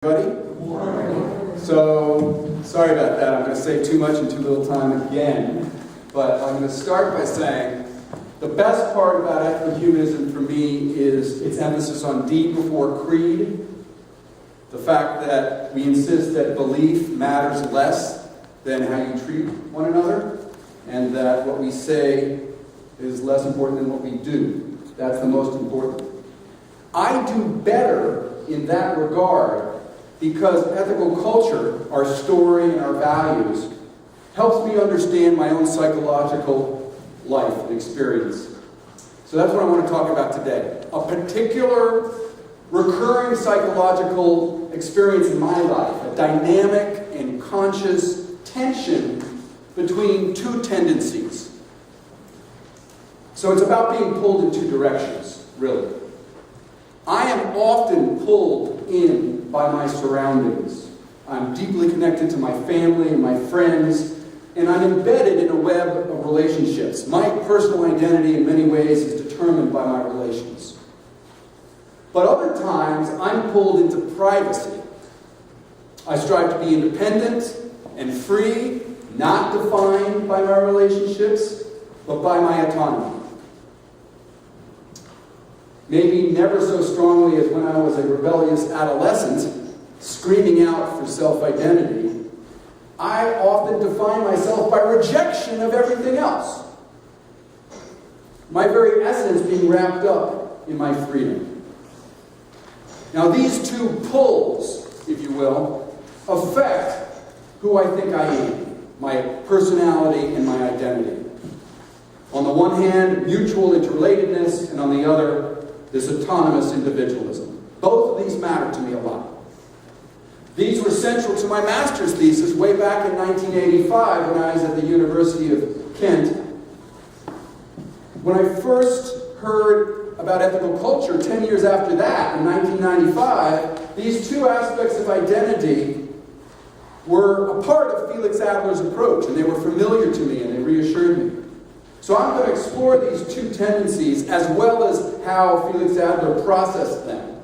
Everybody? So, sorry about that. I'm going to say too much in too little time again. But I'm going to start by saying the best part about ethical humanism for me is its emphasis on deed before creed. The fact that we insist that belief matters less than how you treat one another, and that what we say is less important than what we do. That's the most important. I do better in that regard because ethical culture, our story and our values, helps me understand my own psychological life and experience. So that's what I want to talk about today. A particular recurring psychological experience in my life, a dynamic and conscious tension between two tendencies. So it's about being pulled in two directions, really. I am often pulled in by my surroundings. I'm deeply connected to my family and my friends, and I'm embedded in a web of relationships. My personal identity in many ways is determined by my relations. But other times, I'm pulled into privacy. I strive to be independent and free, not defined by my relationships, but by my autonomy. Maybe never so strongly as when I was a rebellious adolescent, screaming out for self-identity, I often define myself by rejection of everything else. My very essence being wrapped up in my freedom. Now these two pulls, if you will, affect who I think I am, my personality and my identity. On the one hand, mutual interrelatedness, and on the other, this autonomous individualism. Both of these matter to me a lot. These were central to my master's thesis way back in 1985 when I was at the University of Kent. When I first heard about ethical culture 10 years after that, in 1995, these two aspects of identity were a part of Felix Adler's approach, and they were familiar to me and they reassured me. So I'm going to explore these two tendencies as well as how Felix Adler processed them.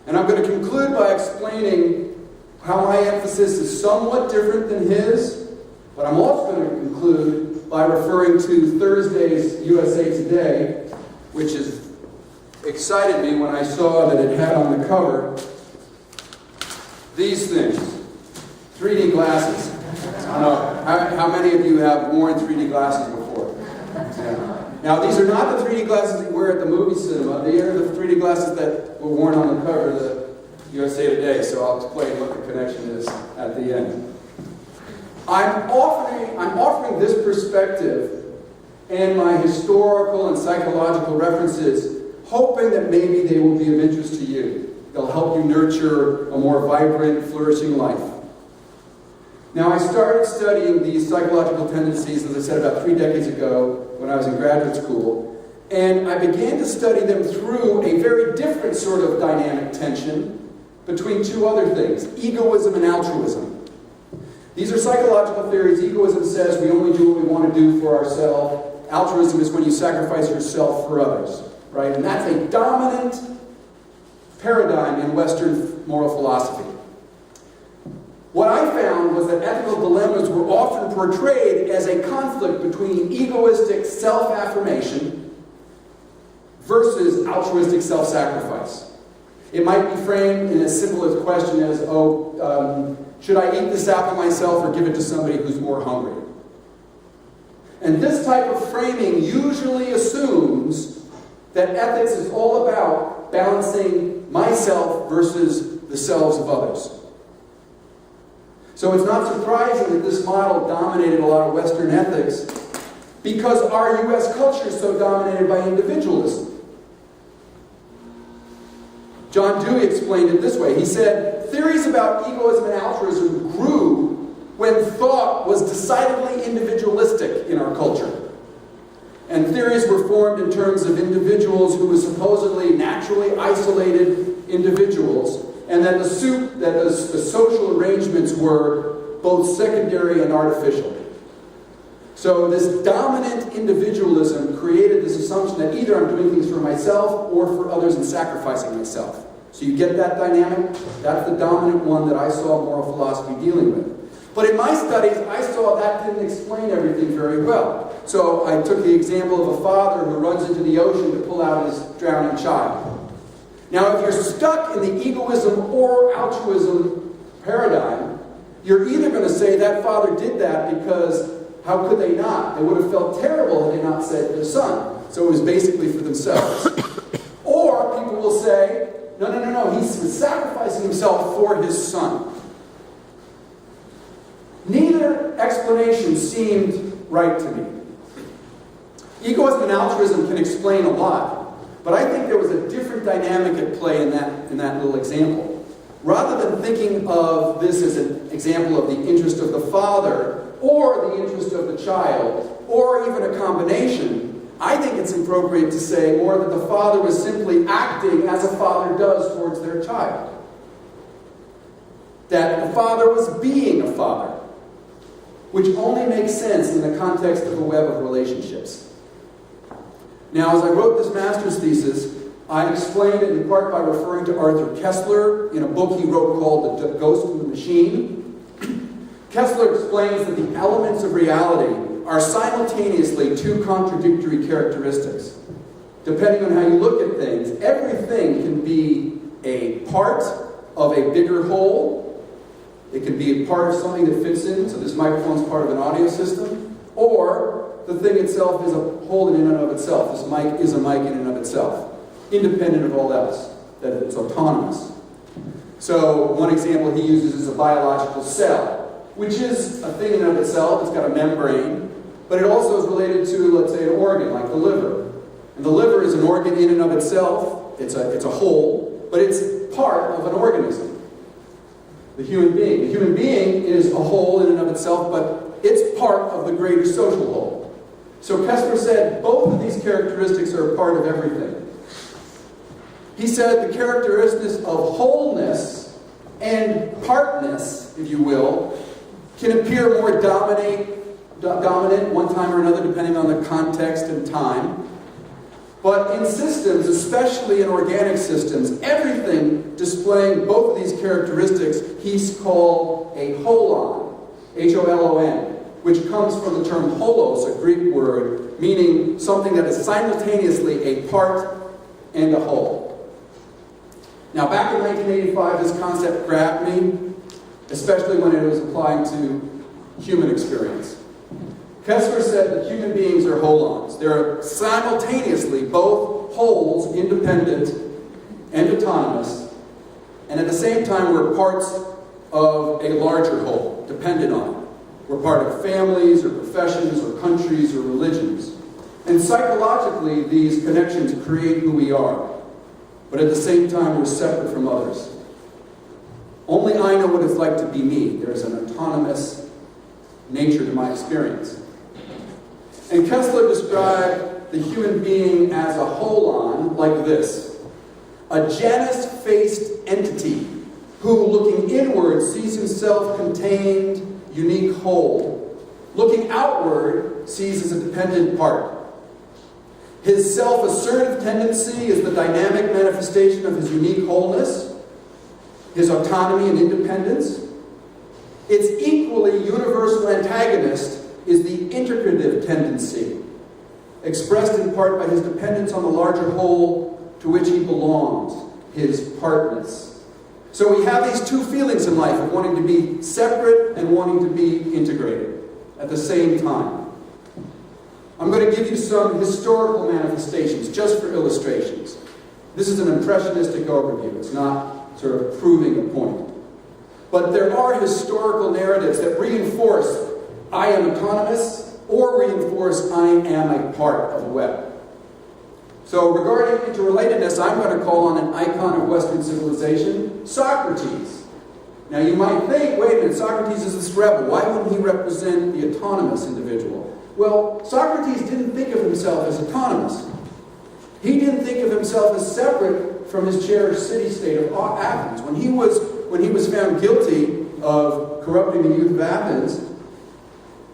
And I'm going to conclude by explaining how my emphasis is somewhat different than his, but I'm also going to conclude by referring to Thursday's USA Today, which has excited me when I saw that it had on the cover these things, 3D glasses. I don't know how many of you have worn 3D glasses before. Yeah. Now, these are not the 3D glasses that you wear at the movie cinema. They are the 3D glasses that were worn on the cover of the USA Today, so I'll explain what the connection is at the end. I'm offering this perspective and my historical and psychological references, hoping that maybe they will be of interest to you. They'll help you nurture a more vibrant, flourishing life. Now, I started studying these psychological tendencies, as I said, about 3 decades ago when I was in graduate school, and I began to study them through a very different sort of dynamic tension between two other things, egoism and altruism. These are psychological theories. Egoism says we only do what we want to do for ourselves. Altruism is when you sacrifice yourself for others, right? And that's a dominant paradigm in Western moral philosophy. What I found was that ethical dilemmas were often portrayed as a conflict between egoistic self-affirmation versus altruistic self-sacrifice. It might be framed in as simple as a question as, should I eat this apple myself or give it to somebody who's more hungry? And this type of framing usually assumes that ethics is all about balancing myself versus the selves of others. So it's not surprising that this model dominated a lot of Western ethics because our U.S. culture is so dominated by individualism. John Dewey explained it this way. He said, theories about egoism and altruism grew when thought was decidedly individualistic in our culture. And theories were formed in terms of individuals who were supposedly naturally isolated individuals, and that the social arrangements were both secondary and artificial. So this dominant individualism created this assumption that either I'm doing things for myself or for others and sacrificing myself. So you get that dynamic? That's the dominant one that I saw moral philosophy dealing with. But in my studies, I saw that didn't explain everything very well. So I took the example of a father who runs into the ocean to pull out his drowning child. Now, if you're stuck in the egoism or altruism paradigm, you're either going to say that father did that because how could they not? They would have felt terrible had they not saved their son. So it was basically for themselves. Or people will say, no, he's sacrificing himself for his son. Neither explanation seemed right to me. Egoism and altruism can explain a lot, but I think there was a different dynamic at play in that little example. Rather than thinking of this as an example of the interest of the father or the interest of the child, or even a combination, I think it's appropriate to say more that the father was simply acting as a father does towards their child. That the father was being a father, which only makes sense in the context of a web of relationships. Now, as I wrote this master's thesis, I explained it in part by referring to Arthur Koestler in a book he wrote called The Ghost and the Machine. Koestler explains that the elements of reality are simultaneously two contradictory characteristics. Depending on how you look at things, everything can be a part of a bigger whole. It can be a part of something that fits in, so this microphone is part of an audio system, or the thing itself is a whole in and of itself. This mic is a mic in and of itself, independent of all else, that it's autonomous. So one example he uses is a biological cell, which is a thing in and of itself. It's got a membrane, but it also is related to, let's say, an organ, like the liver. And the liver is an organ in and of itself. It's a whole, but it's part of an organism. The human being. The human being is a whole in and of itself, but it's part of the greater social whole. So Koestler said both of these characteristics are a part of everything. He said the characteristics of wholeness and partness, if you will, can appear more dominant one time or another, depending on the context and time. But in systems, especially in organic systems, everything displaying both of these characteristics, he's called a holon, H-O-L-O-N, which comes from the term holos, a Greek word, meaning something that is simultaneously a part and a whole. Now, back in 1985, this concept grabbed me, especially when it was applying to human experience. Koestler said that human beings are holons. They're simultaneously both wholes, independent and autonomous, and at the same time we're parts of a larger whole, dependent on it. We're part of families or professions or countries or religions. And psychologically, these connections create who we are. But at the same time, we're separate from others. Only I know what it's like to be me. There's an autonomous nature to my experience. And Koestler described the human being as a holon like this: a Janus-faced entity who, looking inward, sees himself contained, unique whole. Looking outward, sees as a dependent part. His self-assertive tendency is the dynamic manifestation of his unique wholeness, his autonomy and independence. Its equally universal antagonist is the integrative tendency, expressed in part by his dependence on the larger whole to which he belongs, his partness. So we have these two feelings in life of wanting to be separate and wanting to be integrated at the same time. I'm going to give you some historical manifestations just for illustrations. This is an impressionistic overview. It's not sort of proving a point. But there are historical narratives that reinforce I am autonomous or reinforce I am a part of a web. So regarding interrelatedness, I'm going to call on an icon of Western civilization, Socrates. Now you might think, wait a minute, Socrates is this rebel. Why wouldn't he represent the autonomous individual? Well, Socrates didn't think of himself as autonomous. He didn't think of himself as separate from his cherished city-state of Athens. When he was found guilty of corrupting the youth of Athens,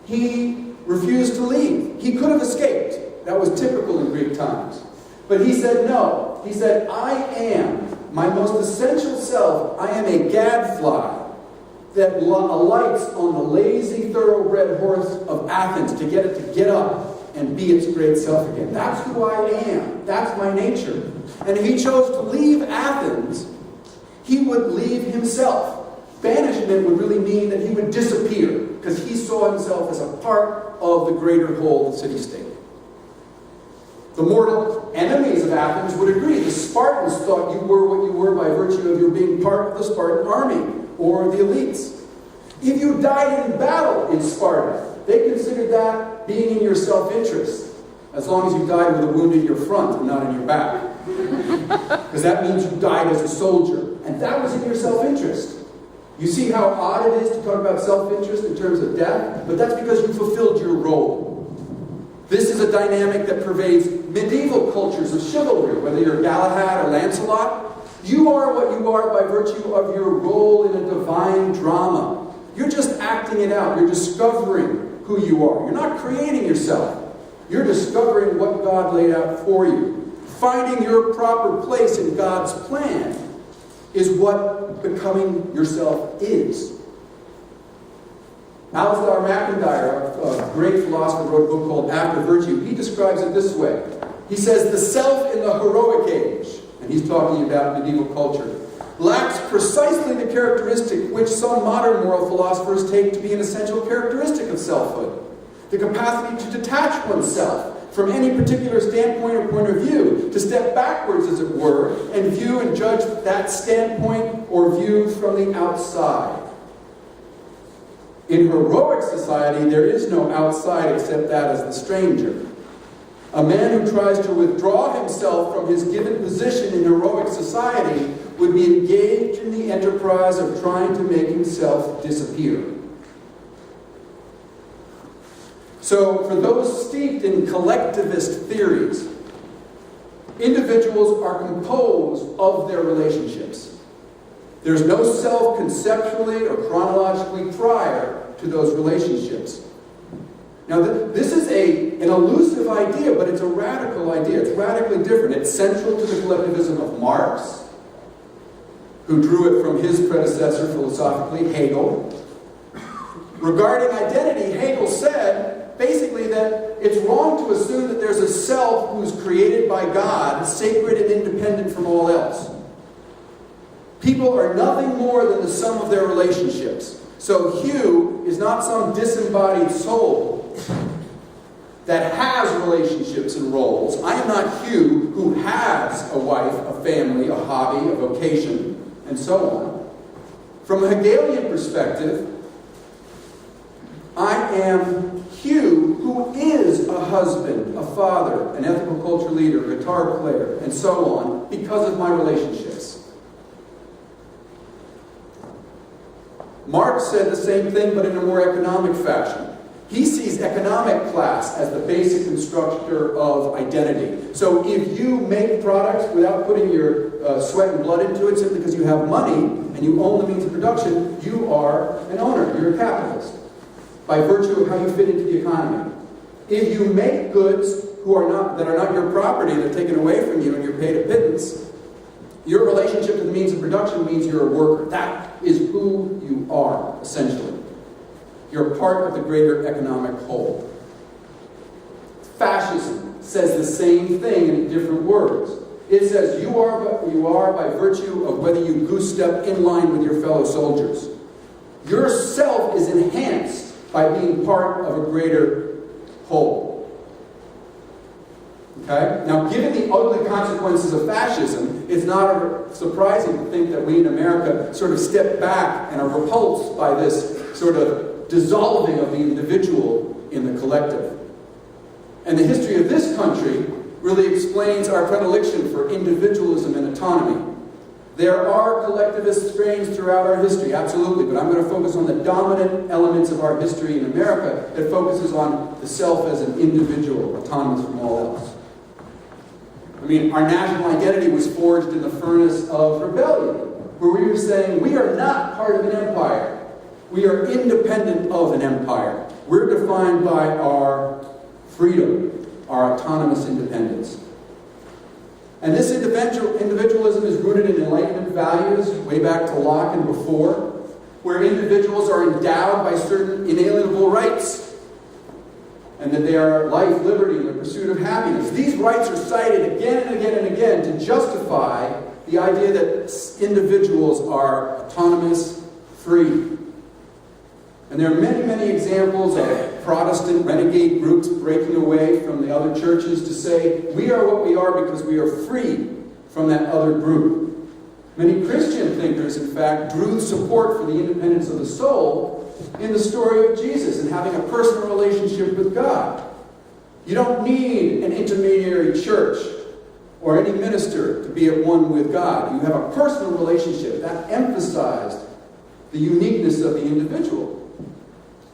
he refused to leave. He could have escaped. That was typical in Greek times. But he said no. He said, I am my most essential self, I am a gadfly that alights on the lazy thoroughbred horse of Athens to get it to get up and be its great self again. That's who I am. That's my nature. And if he chose to leave Athens, he would leave himself. Banishment would really mean that he would disappear, because he saw himself as a part of the greater whole city-state. The mortal enemies of Athens would agree. The Spartans thought you were what you were by virtue of your being part of the Spartan army or the elites. If you died in battle in Sparta, they considered that being in your self-interest, as long as you died with a wound in your front and not in your back. Because that means you died as a soldier, and that was in your self-interest. You see how odd it is to talk about self-interest in terms of death? But that's because you fulfilled your role. This is a dynamic that pervades medieval cultures of chivalry, whether you're Galahad or Lancelot. You are what you are by virtue of your role in a divine drama. You're just acting it out. You're discovering who you are. You're not creating yourself. You're discovering what God laid out for you. Finding your proper place in God's plan is what becoming yourself is. Alasdair MacIntyre, a great philosopher, wrote a book called After Virtue. He describes it this way. He says, the self in the heroic age, and he's talking about medieval culture, lacks precisely the characteristic which some modern moral philosophers take to be an essential characteristic of selfhood. The capacity to detach oneself from any particular standpoint or point of view, to step backwards, as it were, and view and judge that standpoint or view from the outside. In heroic society, there is no outside except that as the stranger. A man who tries to withdraw himself from his given position in heroic society would be engaged in the enterprise of trying to make himself disappear. So, for those steeped in collectivist theories, individuals are composed of their relationships. There's no self conceptually or chronologically prior to those relationships. Now, this is an elusive idea, but it's a radical idea. It's radically different. It's central to the collectivism of Marx, who drew it from his predecessor philosophically, Hegel. Regarding identity, Hegel said, basically, that it's wrong to assume that there's a self who's created by God, sacred and independent from all else. People are nothing more than the sum of their relationships. So Hugh is not some disembodied soul that has relationships and roles. I am not Hugh, who has a wife, a family, a hobby, a vocation, and so on. From a Hegelian perspective, I am Hugh, who is a husband, a father, an ethical culture leader, a guitar player, and so on, because of my relationships. Marx said the same thing, but in a more economic fashion. He sees economic class as the basic constructor of identity. So if you make products without putting your sweat and blood into it, simply because you have money and you own the means of production, you are an owner, you're a capitalist, by virtue of how you fit into the economy. If you make goods that are not your property, they're taken away from you and you're paid a pittance, your relationship to the means of production means you're a worker. That is who you are, essentially. You're part of the greater economic whole. Fascism says the same thing in different words. It says you are what you are by virtue of whether you goose step in line with your fellow soldiers. Your self is enhanced by being part of a greater whole. Okay? Now, given the ugly consequences of fascism, it's not surprising to think that we in America sort of step back and are repulsed by this sort of dissolving of the individual in the collective. And the history of this country really explains our predilection for individualism and autonomy. There are collectivist strains throughout our history, absolutely, but I'm going to focus on the dominant elements of our history in America that focuses on the self as an individual, autonomous from all else. I mean, our national identity was forged in the furnace of rebellion, where we were saying, we are not part of an empire. We are independent of an empire. We're defined by our freedom, our autonomous independence. And this individualism is rooted in Enlightenment values, way back to Locke and before, where individuals are endowed by certain inalienable rights, and that they are life, liberty, and the pursuit of happiness. These rights are cited again and again and again to justify the idea that individuals are autonomous, free. And there are many, many examples of Protestant renegade groups breaking away from the other churches to say, we are what we are because we are free from that other group. Many Christian thinkers, in fact, drew support for the independence of the soul in the story of Jesus and having a personal relationship with God. You don't need an intermediary church or any minister to be at one with God. You have a personal relationship. That emphasized the uniqueness of the individual.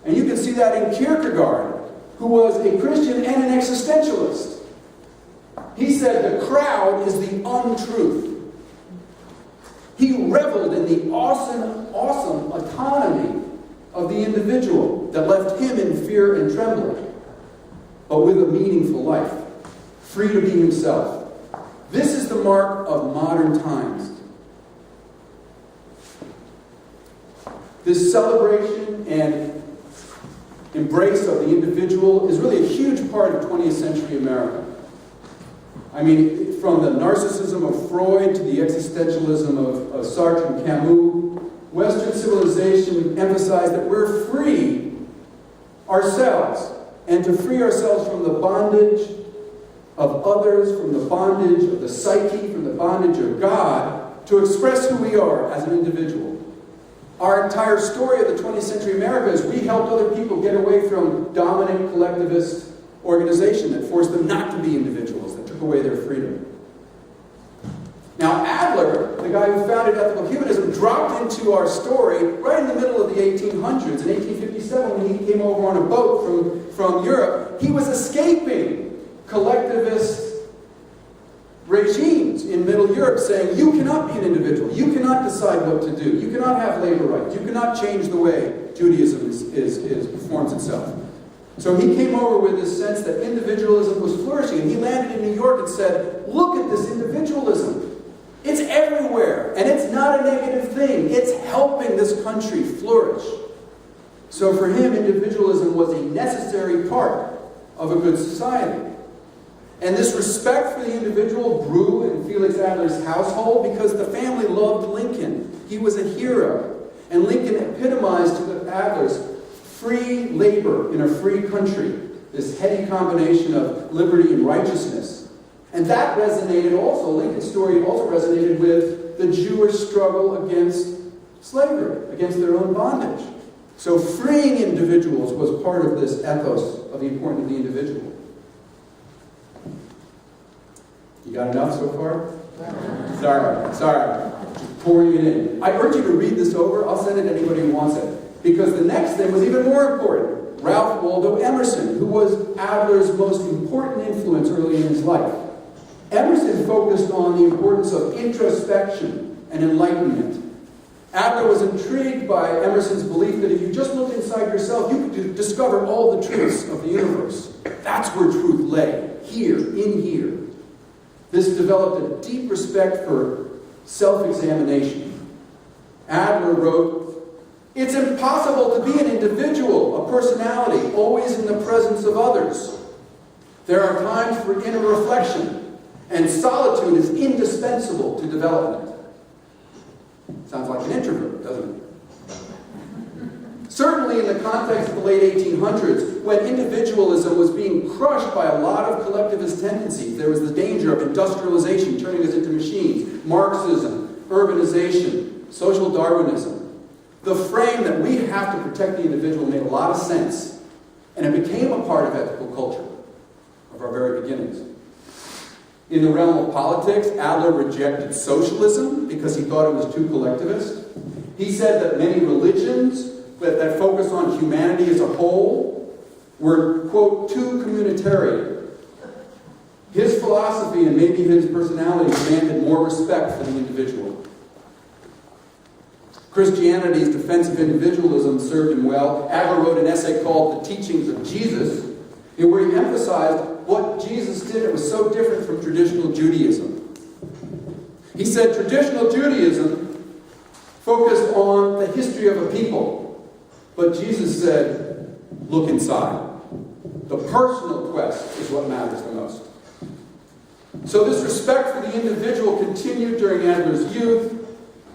And you can see that in Kierkegaard, who was a Christian and an existentialist. He said the crowd is the untruth. He reveled in the awesome autonomy of the individual that left him in fear and trembling, but with a meaningful life, free to be himself. This is the mark of modern times. This celebration and embrace of the individual is really a huge part of 20th century America. I mean, from the narcissism of Freud to the existentialism of Sartre and Camus, Western civilization emphasized that we're free ourselves, and to free ourselves from the bondage of others, from the bondage of the psyche, from the bondage of God, to express who we are as an individual. Our entire story of the 20th century America is we helped other people get away from dominant collectivist organization that forced them not to be individuals, that took away their freedom. Now Adler, the guy who founded ethical humanism, dropped into our story right in the middle of the 1800s. In 1857, when he came over on a boat from Europe, he was escaping collectivist regimes in Middle Europe saying, you cannot be an individual, you cannot decide what to do, you cannot have labor rights, you cannot change the way Judaism performs itself. So he came over with this sense that individualism was flourishing, and he landed in New York and said, look at this individualism. It's everywhere, and it's not a negative thing. It's helping this country flourish. So for him, individualism was a necessary part of a good society. And this respect for the individual grew in Felix Adler's household because the family loved Lincoln. He was a hero. And Lincoln epitomized to Adler's free labor in a free country, this heady combination of liberty and righteousness. And that resonated also, Lincoln's story also resonated with the Jewish struggle against slavery, against their own bondage. So freeing individuals was part of this ethos of the importance of the individual. You got enough so far? Sorry. Just pouring it in. I urge you to read this over. I'll send it to anybody who wants it. Because the next thing was even more important. Ralph Waldo Emerson, who was Adler's most important influence early in his life. Emerson focused on the importance of introspection and enlightenment. Adler was intrigued by Emerson's belief that if you just looked inside yourself, you could discover all the truths of the universe. That's where truth lay, here, in here. This developed a deep respect for self-examination. Adler wrote, "It's impossible to be an individual, a personality, always in the presence of others. There are times for inner reflection, and solitude is indispensable to development." Sounds like an introvert, doesn't it? Certainly in the context of the late 1800s, when individualism was being crushed by a lot of collectivist tendencies, there was the danger of industrialization turning us into machines, Marxism, urbanization, social Darwinism. The frame that we have to protect the individual made a lot of sense, and it became a part of ethical culture of our very beginnings. In the realm of politics, Adler rejected socialism because he thought it was too collectivist. He said that many religions that focus on humanity as a whole were, quote, too communitarian. His philosophy and maybe his personality demanded more respect for the individual. Christianity's defense of individualism served him well. Adler wrote an essay called The Teachings of Jesus, in where he emphasized what Jesus did that was so different from traditional Judaism. He said traditional Judaism focused on the history of a people, but Jesus said, look inside. The personal quest is what matters the most. So this respect for the individual continued during Adler's youth.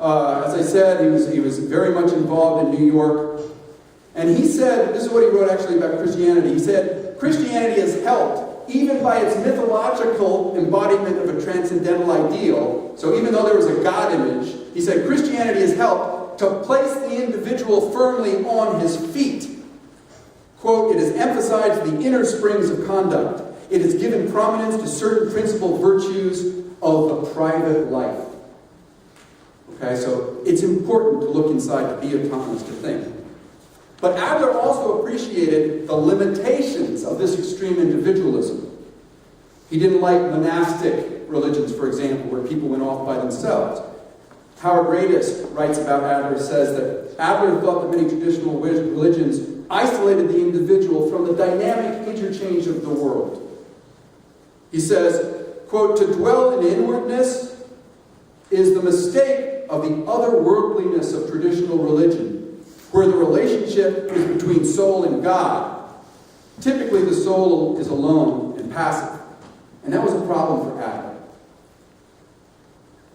As I said, he was very much involved in New York. And he said, this is what he wrote actually about Christianity. He said, Christianity has helped, even by its mythological embodiment of a transcendental ideal. So even though there was a God image, he said, Christianity has helped to place the individual firmly on his feet. Quote, it has emphasized the inner springs of conduct. It has given prominence to certain principal virtues of the private life. Okay, so it's important to look inside, to be autonomous, to think. But Adler also appreciated the limitations of this extreme individualism. He didn't like monastic religions, for example, where people went off by themselves. Howard Radis writes about Adler, says that Adler thought that many traditional religions isolated the individual from the dynamic interchange of the world. He says, quote, to dwell in inwardness is the mistake of the otherworldliness of traditional religion, where the relationship is between soul and God. Typically, the soul is alone and passive. And that was a problem for Adler.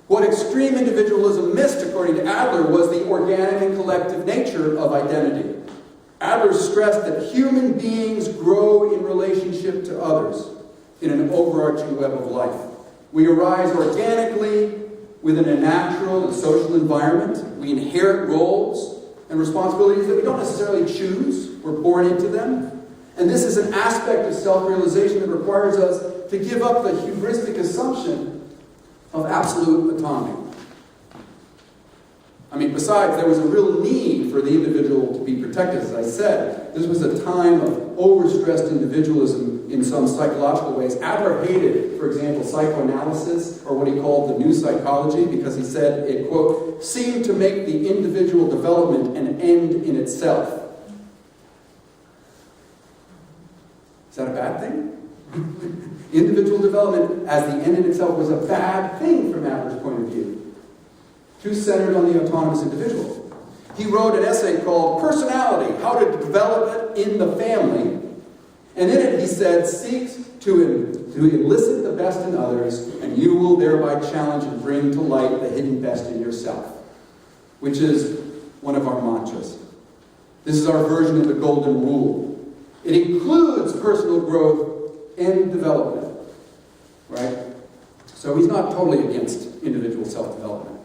What extreme individualism missed, according to Adler, was the organic and collective nature of identity. Adler stressed that human beings grow in relationship to others in an overarching web of life. We arise organically within a natural and social environment. We inherit roles and responsibilities that we don't necessarily choose. We're born into them. And this is an aspect of self-realization that requires us to give up the hubristic assumption of absolute autonomy. I mean, besides, there was a real need for the individual to be protected, as I said. This was a time of overstressed individualism in some psychological ways. Adler hated, for example, psychoanalysis, or what he called the new psychology, because he said it, quote, seemed to make the individual development an end in itself. Is that a bad thing? Individual development as the end in itself was a bad thing from Adler's point of view. Too centered on the autonomous individual. He wrote an essay called Personality, How to Develop It in the Family. And in it he said, seek to elicit the best in others, and you will thereby challenge and bring to light the hidden best in yourself. Which is one of our mantras. This is our version of the golden rule. It includes personal growth and development. Right? So he's not totally against individual self-development.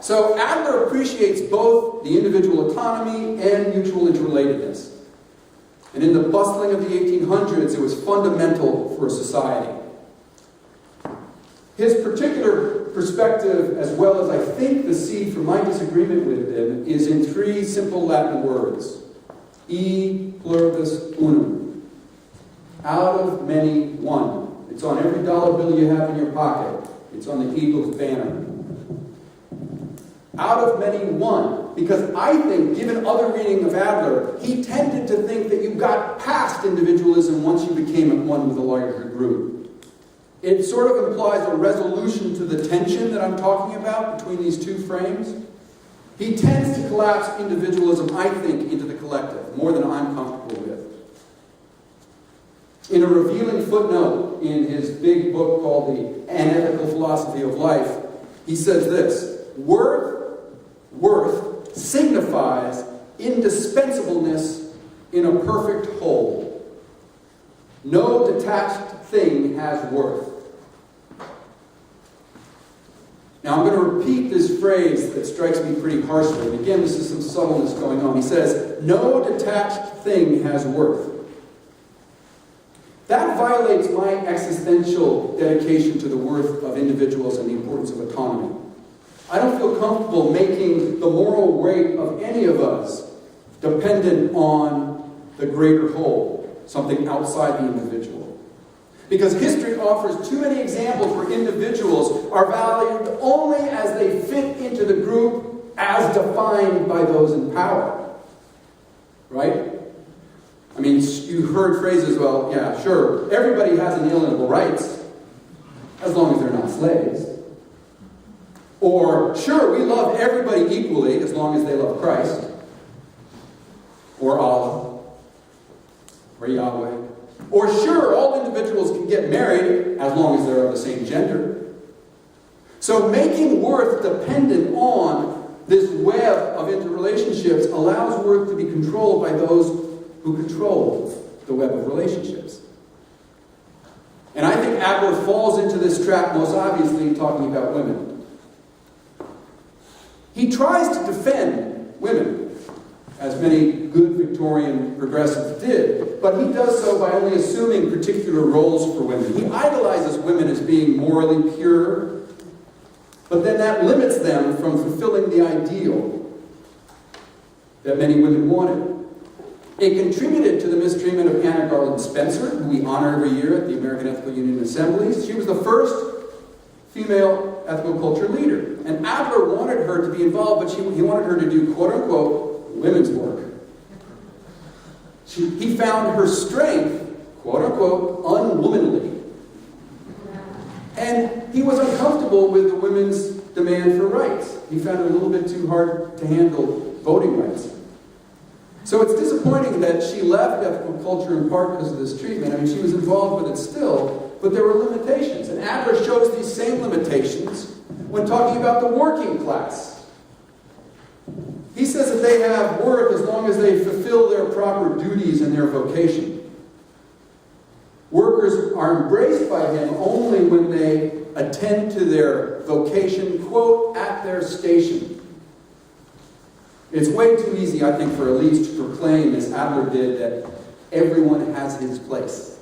So Adler appreciates both the individual autonomy and mutual interrelatedness. And in the bustling of the 1800s, it was fundamental for a society. His particular perspective, as well as I think the seed for my disagreement with him, is in three simple Latin words. E pluribus unum. Out of many, one. It's on every dollar bill you have in your pocket. It's on the Eagles banner. Out of many, one. Because I think, given other reading of Adler, he tended to think that you got past individualism once you became at one with a larger group. It sort of implies a resolution to the tension that I'm talking about between these two frames. He tends to collapse individualism, I think, into the collective, more than I'm comfortable with. In a revealing footnote in his big book called The Unethical Philosophy of Life, he says this, worth signifies indispensableness in a perfect whole. No detached thing has worth. Now I'm going to repeat this phrase that strikes me pretty harshly. And again, this is some subtleness going on. He says, no detached thing has worth. That violates my existential dedication to the worth of individuals and the importance of autonomy. I don't feel comfortable making the moral weight of any of us dependent on the greater whole, something outside the individual. Because history offers too many examples where individuals are valued only as they fit into the group as defined by those in power. Right? I mean, you heard phrases, well, yeah, sure, everybody has inalienable rights, as long as they're not slaves. Or, sure, we love everybody equally as long as they love Christ. Or Allah. Or Yahweh. Or, sure, all individuals can get married as long as they're of the same gender. So making worth dependent on this web of interrelationships allows worth to be controlled by those who control the web of relationships. And I think Adler falls into this trap most obviously talking about women. He tries to defend women, as many good Victorian progressives did, but he does so by only assuming particular roles for women. He idolizes women as being morally pure, but then that limits them from fulfilling the ideal that many women wanted. It contributed to the mistreatment of Anna Garland Spencer, who we honor every year at the American Ethical Union Assemblies. She was the first female ethical culture leader. And Adler wanted her to be involved, but he wanted her to do, quote-unquote, women's work. He found her strength, quote-unquote, unwomanly. And he was uncomfortable with the women's demand for rights. He found it a little bit too hard to handle voting rights. So it's disappointing that she left ethical culture in part because of this treatment. I mean, she was involved with it still, but there were limitations. And Adler shows these same limitations when talking about the working class. He says that they have worth as long as they fulfill their proper duties and their vocation. Workers are embraced by him only when they attend to their vocation, quote, at their station. It's way too easy, I think, for elites to proclaim, as Adler did, that everyone has his place.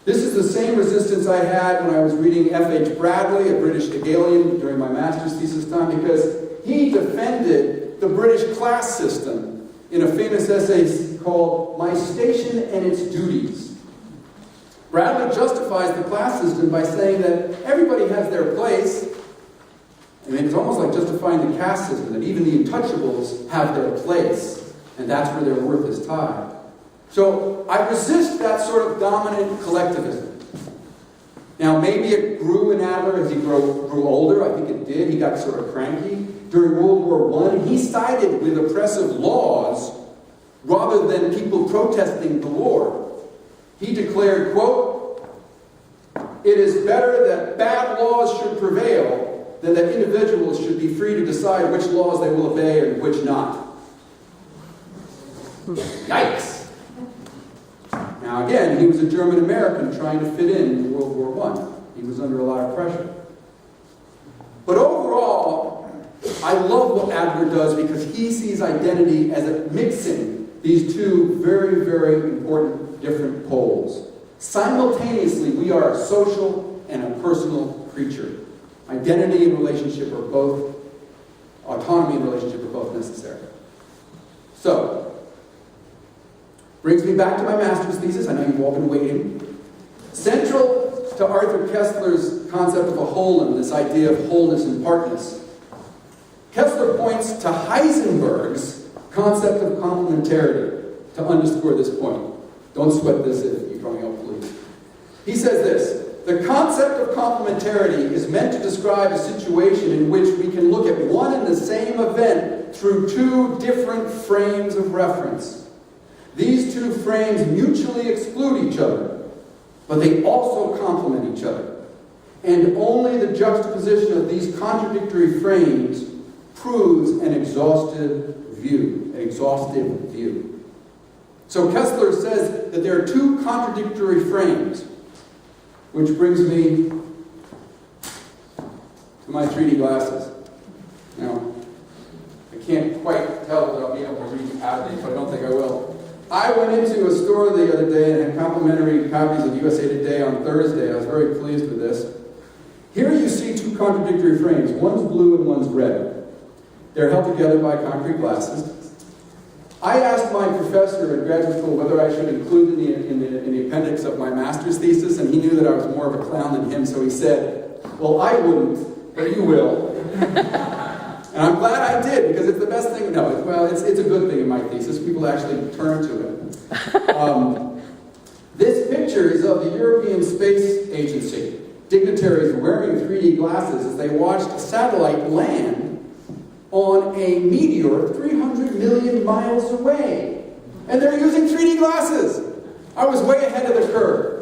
This is the same resistance I had when I was reading F.H. Bradley, a British Hegelian, during my master's thesis time, because he defended the British class system in a famous essay called My Station and Its Duties. Bradley justifies the class system by saying that everybody has their place. I mean, it's almost like justifying the caste system, that even the untouchables have their place, and that's where their worth is tied. So I resist that sort of dominant collectivism. Now, maybe it grew in Adler as he grew older. I think it did. He got sort of cranky. During World War I, he sided with oppressive laws rather than people protesting the war. He declared, quote, "It is better that bad laws should prevail than that individuals should be free to decide which laws they will obey and which not." Yikes! Now again, he was a German-American trying to fit in World War I. He was under a lot of pressure. But overall, I love what Adler does because he sees identity as a mixing these two very, very important different poles. Simultaneously, we are a social and a personal creature. Identity and relationship are both, autonomy and relationship are both necessary. So, brings me back to my master's thesis. I know you've all been waiting. Central to Arthur Koestler's concept of a wholeness, this idea of wholeness and partness, Koestler points to Heisenberg's concept of complementarity to underscore this point. Don't sweat this if you're coming up, please. He says this: the concept of complementarity is meant to describe a situation in which we can look at one and the same event through two different frames of reference. These two frames mutually exclude each other, but they also complement each other. And only the juxtaposition of these contradictory frames proves an exhaustive view. So Koestler says that there are two contradictory frames, which brings me to my 3D glasses. Now, I can't quite tell that I'll be able to read out of these, but I don't think I will. I went into a store the other day and had complimentary copies of USA Today on Thursday. I was very pleased with this. Here you see two contradictory frames. One's blue and one's red. They're held together by concrete glasses. I asked my professor in graduate school whether I should include in the appendix of my master's thesis, and he knew that I was more of a clown than him, so he said, "Well, I wouldn't, but you will." And I'm glad I did, because it's the best thing. No, it's a good thing in my thesis. People actually turn to it. This picture is of the European Space Agency. dignitaries wearing 3D glasses as they watched a satellite land on a meteor 300 million miles away. And they're using 3D glasses. I was way ahead of the curve.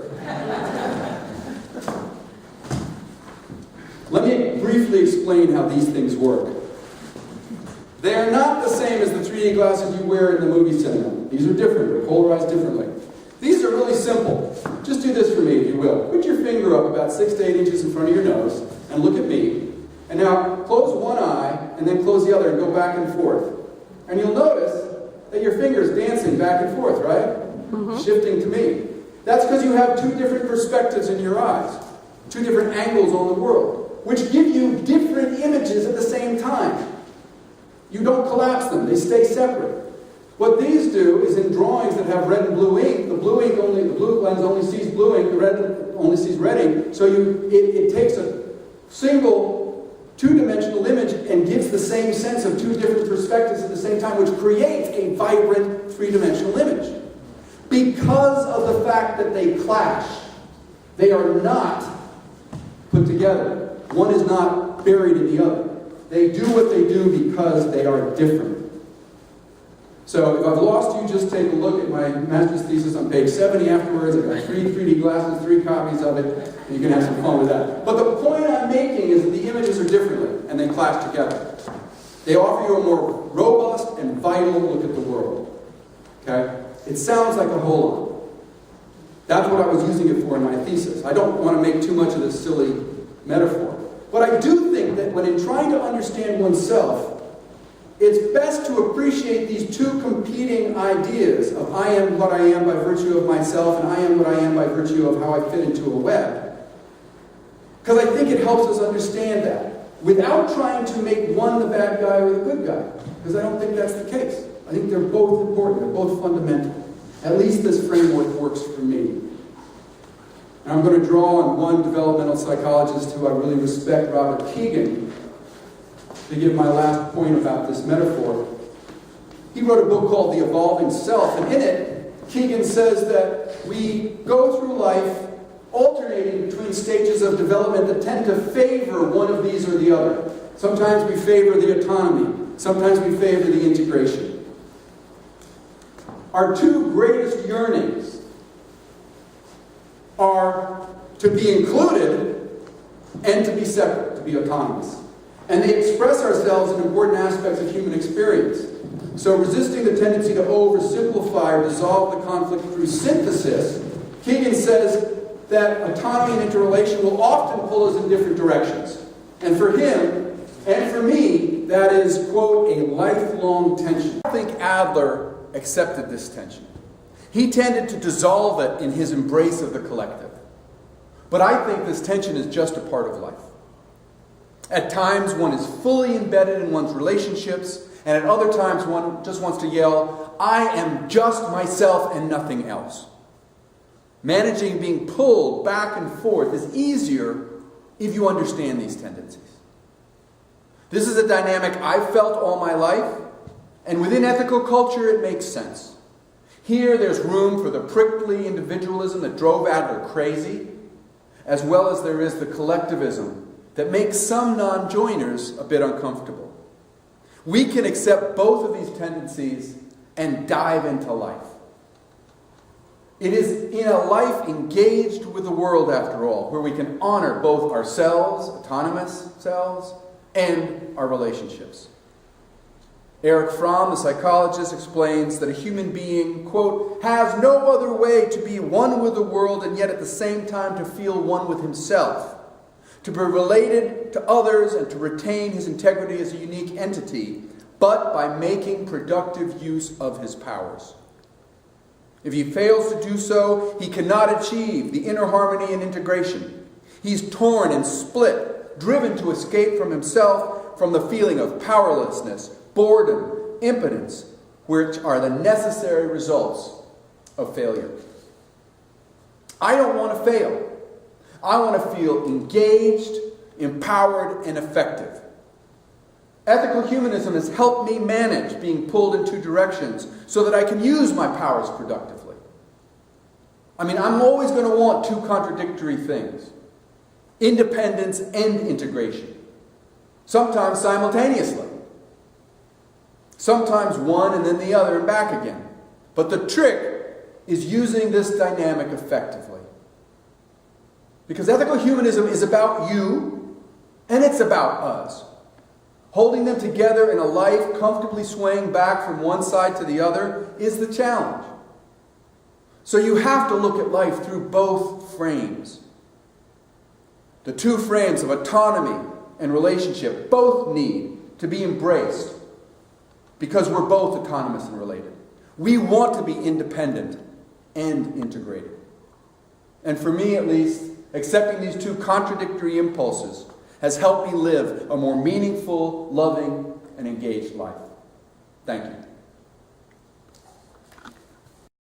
Let me briefly explain how these things work. They are not the same as the 3D glasses you wear in the movie cinema. These are different. They're polarized differently. These are really simple. Just do this for me, if you will. Put your finger up about 6 to 8 inches in front of your nose and look at me. And now close one eye and then close the other and go back and forth. And you'll notice that your finger's dancing back and forth, right? Shifting to me. That's because you have two different perspectives in your eyes. Two different angles on the world, which give you different images at the same time. You don't collapse them. They stay separate. What these do is in drawings that have red and blue ink, the blue lens only sees blue ink, the red only sees red ink, so it takes a single two-dimensional image and gives the same sense of two different perspectives at the same time, which creates a vibrant three-dimensional image. Because of the fact that they clash, they are not put together. One is not buried in the other. They do what they do because they are different. So if I've lost you, just take a look at my master's thesis on page 70 afterwards. I've got 3 3D glasses, 3 copies of it, and you can have some fun with that. But the point I'm making is that the images are differently, and they clash together. They offer you a more robust and vital look at the world. Okay? It sounds like a whole-on. That's what I was using it for in my thesis. I don't want to make too much of this silly metaphor. But I do think that when in trying to understand oneself, it's best to appreciate these two competing ideas of I am what I am by virtue of myself and I am what I am by virtue of how I fit into a web. Because I think it helps us understand that without trying to make one the bad guy or the good guy. Because I don't think that's the case. I think they're both important. They're both fundamental. At least this framework works for me. And I'm going to draw on one developmental psychologist who I really respect, Robert Keegan, to give my last point about this metaphor. He wrote a book called The Evolving Self, and in it, Keegan says that we go through life alternating between stages of development that tend to favor one of these or the other. Sometimes we favor the autonomy. Sometimes we favor the integration. Our two greatest yearnings are to be included and to be separate, to be autonomous. And they express ourselves in important aspects of human experience. So resisting the tendency to oversimplify or dissolve the conflict through synthesis, Keegan says that autonomy and interrelation will often pull us in different directions. And for him, and for me, that is, quote, a lifelong tension. I think Adler accepted this tension. He tended to dissolve it in his embrace of the collective. But I think this tension is just a part of life. At times, one is fully embedded in one's relationships, and at other times, one just wants to yell, I am just myself and nothing else. Managing being pulled back and forth is easier if you understand these tendencies. This is a dynamic I've felt all my life, and within ethical culture, it makes sense. Here, there's room for the prickly individualism that drove Adler crazy, as well as there is the collectivism that makes some non-joiners a bit uncomfortable. We can accept both of these tendencies and dive into life. It is in a life engaged with the world, after all, where we can honor both ourselves, autonomous selves, and our relationships. Erich Fromm, the psychologist, explains that a human being, quote, has no other way to be one with the world and yet at the same time to feel one with himself, to be related to others and to retain his integrity as a unique entity, but by making productive use of his powers. If he fails to do so, he cannot achieve the inner harmony and integration. He's torn and split, driven to escape from himself, from the feeling of powerlessness, boredom, impotence, which are the necessary results of failure. I don't want to fail. I want to feel engaged, empowered, and effective. Ethical humanism has helped me manage being pulled in two directions so that I can use my powers productively. I mean, I'm always going to want two contradictory things. independence and integration. Sometimes simultaneously. Sometimes one and then the other and back again. But the trick is using this dynamic effectively. Because ethical humanism is about you and it's about us. Holding them together in a life comfortably swaying back from one side to the other is the challenge. So you have to look at life through both frames. The two frames of autonomy and relationship both need to be embraced because we're both autonomous and related. We want to be independent and integrated. And for me at least, accepting these two contradictory impulses has helped me live a more meaningful, loving, and engaged life. Thank you.